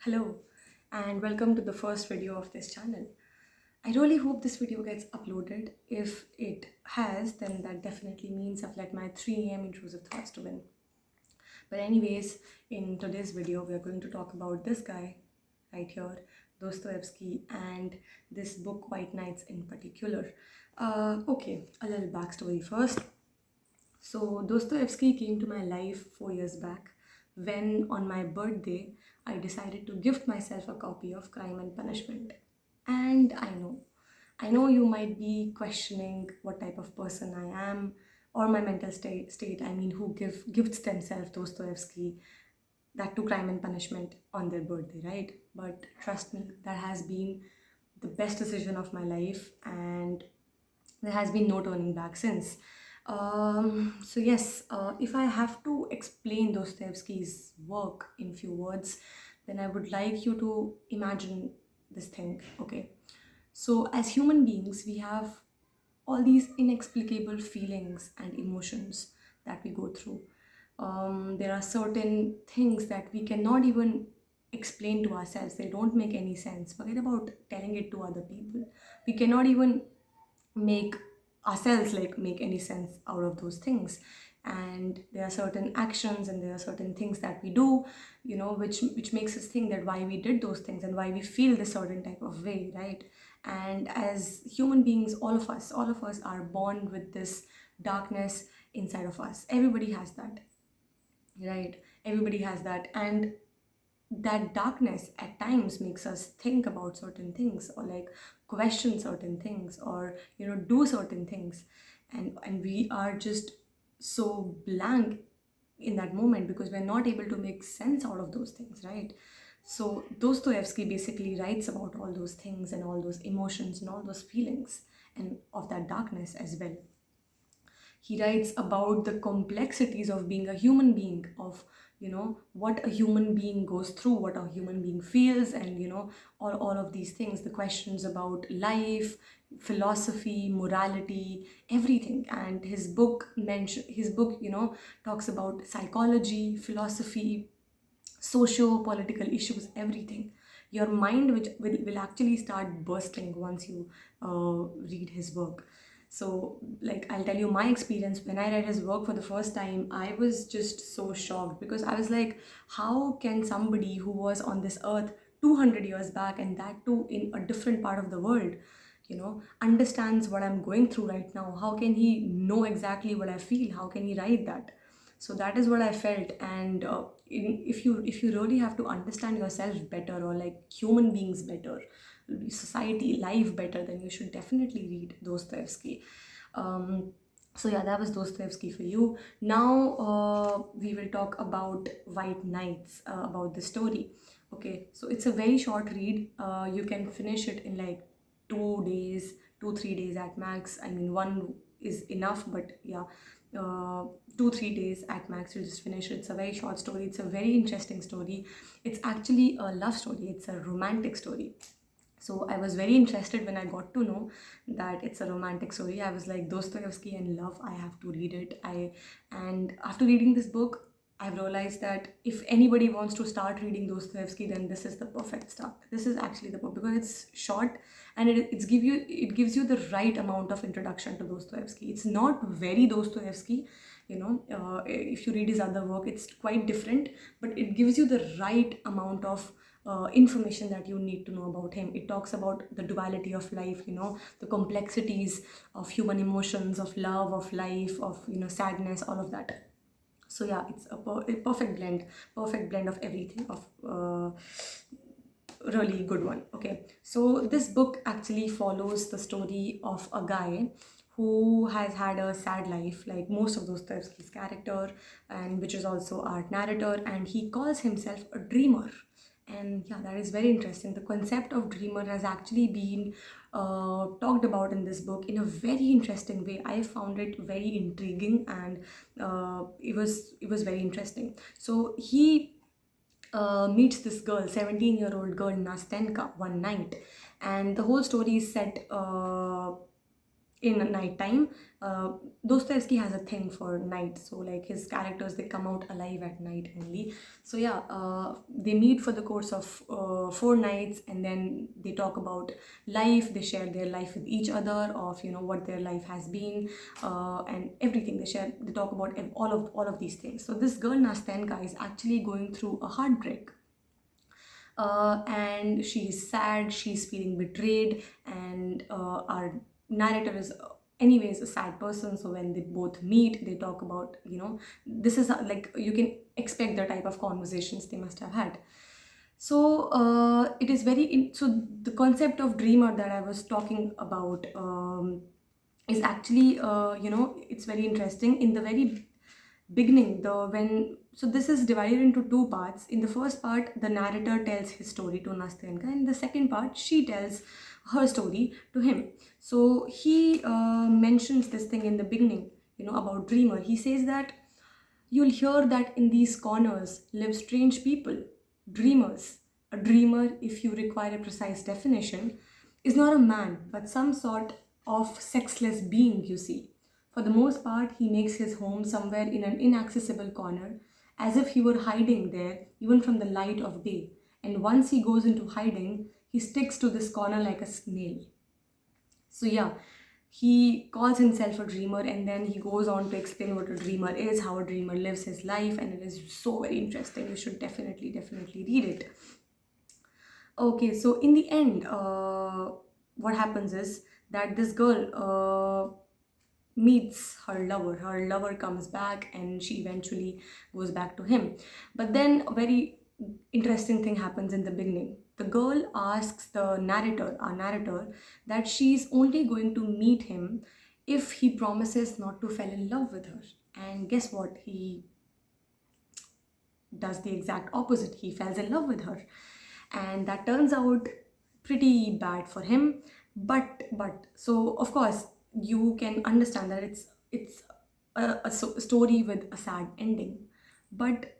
Hello and welcome to the first video of this channel. I really hope this video gets uploaded. If it has, then that definitely means I've let my 3 a.m. intrusive thoughts to win. But anyways, in today's video, we are going to talk about this guy right here, Dostoevsky, and this book, White Nights in particular. Okay, a little backstory first. So Dostoevsky came to my life 4 years back when on my birthday I decided to gift myself a copy of Crime and Punishment. And I know you might be questioning what type of person I am or my mental state. I mean, who gifts themselves Dostoevsky, that to Crime and Punishment on their birthday, right? But trust me, that has been the best decision of my life, and there has been no turning back since. So yes, if I have to explain Dostoevsky's work in few words, then I would like you to imagine this thing. Okay, so as human beings, we have all these inexplicable feelings and emotions that we go through. There are certain things that we cannot even explain to ourselves. They don't make any sense. Forget about telling it to other people. We cannot even make ourselves like make any sense out of those things. And there are certain actions and there are certain things that we do, which makes us think that why we did those things and why we feel this certain type of way, right? And as human beings, all of us are born with this darkness inside of us. Everybody has that, right? Everybody has that. And that darkness at times makes us think about certain things, or like question certain things, or do certain things. And we are just so blank in that moment because we're not able to make sense out of those things, right? So Dostoevsky basically writes about all those things and all those emotions and all those feelings and of that darkness as well. He writes about the complexities of being a human being, of what a human being goes through, what a human being feels, and all of these things, the questions about life, philosophy, morality, everything. And his book talks about psychology, philosophy, socio-political issues, everything. Your mind which will actually start bursting once you read his work. So like, I'll tell you my experience. When I read his work for the first time, I was just so shocked, because I was like, how can somebody who was on this earth 200 years back, and that too in a different part of the world, understands what I'm going through right now? How can he know exactly what I feel? How can he write that? So that is what I felt. And if you really have to understand yourself better, or like human beings better, society, life better, then you should definitely read Dostoevsky. So yeah, that was Dostoevsky for you. Now we will talk about White Nights, about the story. Okay, so it's a very short read. You can finish it in like 2 days, 2 3 days at max. I mean, one is enough, but yeah, 2 3 days at max, you just finish it. It's a very short story. It's a very interesting story. It's actually a love story. It's a romantic story. So I was very interested when I got to know that it's a romantic story. I was like, Dostoevsky and love, I have to read it. And after reading this book, I've realized that if anybody wants to start reading Dostoevsky, then this is the perfect start. This is actually the book, because it's short, and it gives you the right amount of introduction to Dostoevsky. It's not very Dostoevsky, if you read his other work, it's quite different, but it gives you the right amount of information that you need to know about him. It talks about the duality of life, the complexities of human emotions, of love, of life, of sadness, all of that. So yeah, it's a perfect blend of everything, of really good one. Okay, so this book actually follows the story of a guy who has had a sad life, like most of Dostoevsky's character, and which is also our narrator, and he calls himself a dreamer. And yeah, that is very interesting. The concept of dreamer has actually been talked about in this book in a very interesting way. I found it very intriguing, and it was very interesting. So he meets this girl, 17-year-old girl Nastenka, one night, and the whole story is set in night time. Dostoevsky has a thing for night, so like his characters, they come out alive at night only. So yeah, they meet for the course of 4 nights, and then they talk about life. They share their life with each other, of what their life has been, and everything they share. They talk about all of these things. So this girl Nastenka is actually going through a heartbreak, and she's sad, she's feeling betrayed, and our narrator is anyways a sad person. So when they both meet, they talk about, this is like, you can expect the type of conversations they must have had. So it is so the concept of dreamer that I was talking about is actually, it's very interesting. In the very beginning, this is divided into two parts. In the first part, the narrator tells his story to Nastenka, and the second part, she tells her story to him. So he mentions this thing in the beginning, about dreamer. He says that you'll hear that in these corners live strange people, dreamers. A dreamer, if you require a precise definition, is not a man, but some sort of sexless being, you see. For the most part, he makes his home somewhere in an inaccessible corner, as if he were hiding there even from the light of day. And once he goes into hiding, he sticks to this corner like a snail. So yeah, he calls himself a dreamer, and then he goes on to explain what a dreamer is, how a dreamer lives his life, and it is so very interesting. You should definitely read it. Okay, so in the end, what happens is that this girl meets her lover. Her lover comes back, and she eventually goes back to him. But then a very interesting thing happens in the beginning. The girl asks our narrator, that she's only going to meet him if he promises not to fall in love with her. And guess what? He does the exact opposite. He falls in love with her, and that turns out pretty bad for him. But so of course you can understand that it's a story with a sad ending. But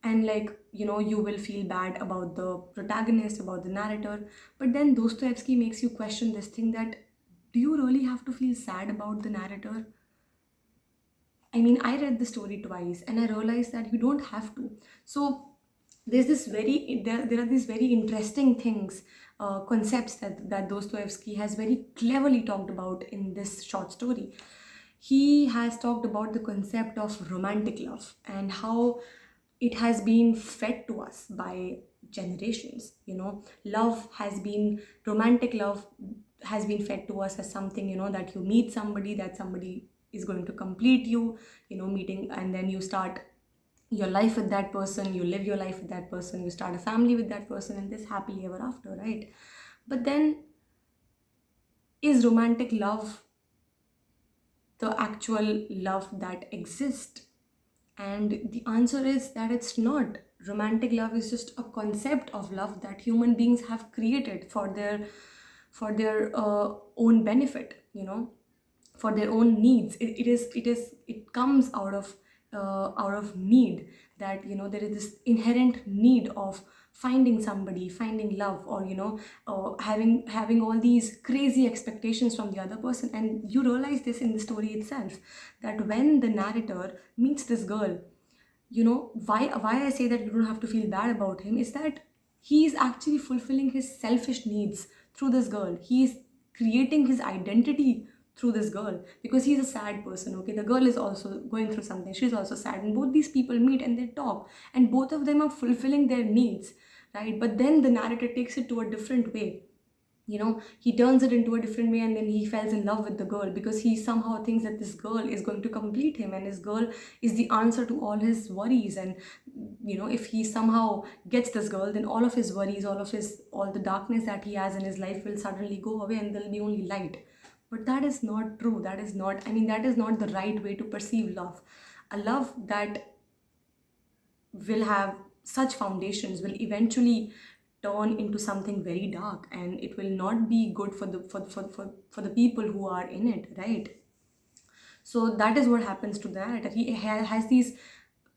and like, you will feel bad about the protagonist, about the narrator. But then Dostoevsky makes you question this thing, that do you really have to feel sad about the narrator? I mean, I read the story twice and I realized that you don't have to. So there are these very interesting things, concepts that Dostoevsky has very cleverly talked about in this short story. He has talked about the concept of romantic love and how it has been fed to us by generations. Romantic love has been fed to us as something, that you meet somebody, that somebody is going to complete you, meeting, and then you start your life with that person, you live your life with that person, you start a family with that person, and this happily ever after, right? But then, is romantic love the actual love that exists? And the answer is that it's not. Romantic love is just a concept of love that human beings have created for their own benefit, for their own needs. It comes out of need, that there is this inherent need of finding somebody, finding love, or having all these crazy expectations from the other person. And you realize this in the story itself, that when the narrator meets this girl, why I say that you don't have to feel bad about him is that he is actually fulfilling his selfish needs through this girl. He is creating his identity through this girl, because he's a sad person. Okay, the girl is also going through something, she's also sad, and both these people meet and they talk, and both of them are fulfilling their needs, right? But then the narrator takes it to a different way. He turns it into a different way, and then he falls in love with the girl, because he somehow thinks that this girl is going to complete him, and this girl is the answer to all his worries. And if he somehow gets this girl, then all of his worries, all the darkness that he has in his life will suddenly go away, and there'll be only light. But that is not true. That is not the right way to perceive love. A love that will have such foundations will eventually turn into something very dark, and it will not be good for the people who are in it, right? So that is what happens to that. He has these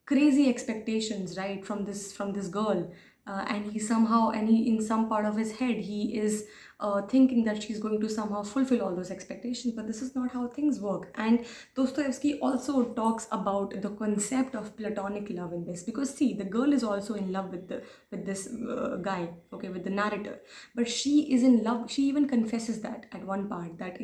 crazy expectations, right, from this girl, and he somehow, and he, in some part of his head, he is thinking that she's going to somehow fulfill all those expectations, but this is not how things work. And Dostoevsky also talks about the concept of platonic love in this, because see, the girl is also in love with the with this guy, okay, with the narrator, but she is in love. She even confesses that at one part, that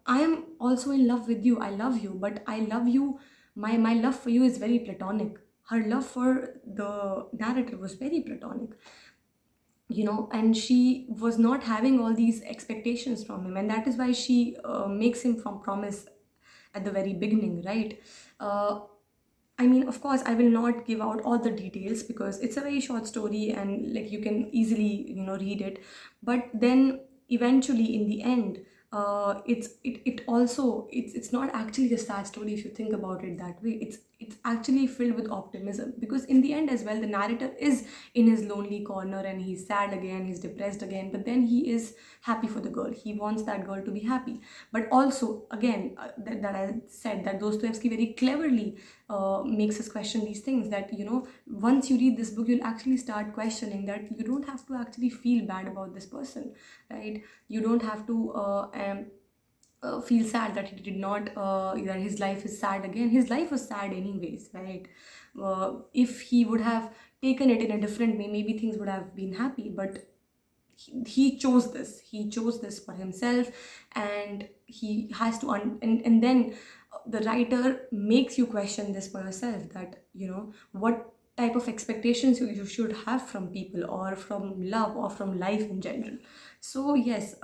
I am also in love with you, I love you, but I love you, my love for you is very platonic. Her love for the narrator was very platonic, and she was not having all these expectations from him, and that is why she makes him from promise at the very beginning, right? uh, I mean, of course, I will not give out all the details because it's a very short story and like you can easily, read it. But then eventually in the end, it's not actually a sad story if you think about it that way. It's actually filled with optimism, because in the end as well, the narrator is in his lonely corner and he's sad again, he's depressed again, but then he is happy for the girl. He wants that girl to be happy. But also again, that I said, that Dostoevsky very cleverly makes us question these things, that once you read this book, you'll actually start questioning that you don't have to actually feel bad about this person, right? You don't have to feel sad that he did not that his life is sad again. His life was sad anyways, right? If he would have taken it in a different way, maybe things would have been happy, but he chose this. He chose this for himself, and he has to and then the writer makes you question this for yourself, that what type of expectations you should have from people, or from love, or from life in general. So yes,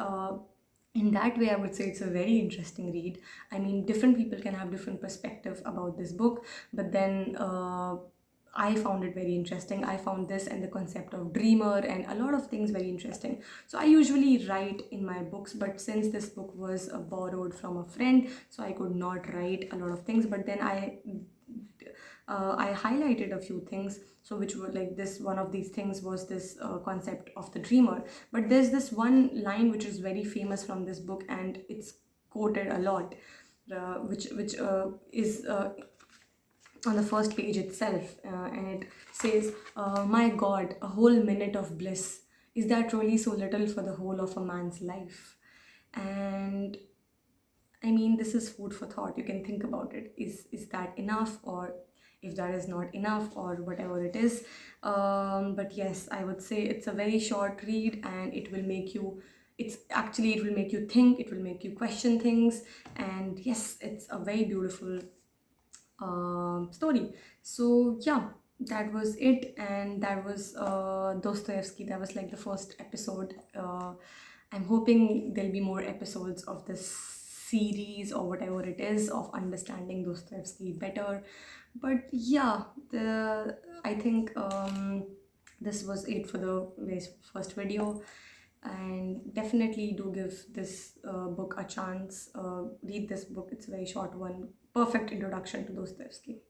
in that way I would say it's a very interesting read. I mean, different people can have different perspective about this book, but then I found it very interesting. I found this and the concept of dreamer and a lot of things very interesting. So I usually write in my books, but since this book was borrowed from a friend, so I could not write a lot of things. But then I highlighted a few things. So which were like this, one of these things was this concept of the dreamer. But there's this one line which is very famous from this book, and it's quoted a lot, which is on the first page itself, and it says, my God, a whole minute of bliss, is that really so little for the whole of a man's life? And I mean, this is food for thought. You can think about it. Is that enough, or if that is not enough, or whatever it is? But yes, I would say it's a very short read, and it will make you. It will make you think. It will make you question things, and yes, it's a very beautiful story. So yeah, that was it, and that was Dostoevsky. That was like the first episode. I'm hoping there'll be more episodes of this series, or whatever it is, of understanding Dostoevsky better. But yeah, I think this was it for the first video, and definitely do give this book a chance. Read this book. It's a very short one. Perfect introduction to Dostoevsky.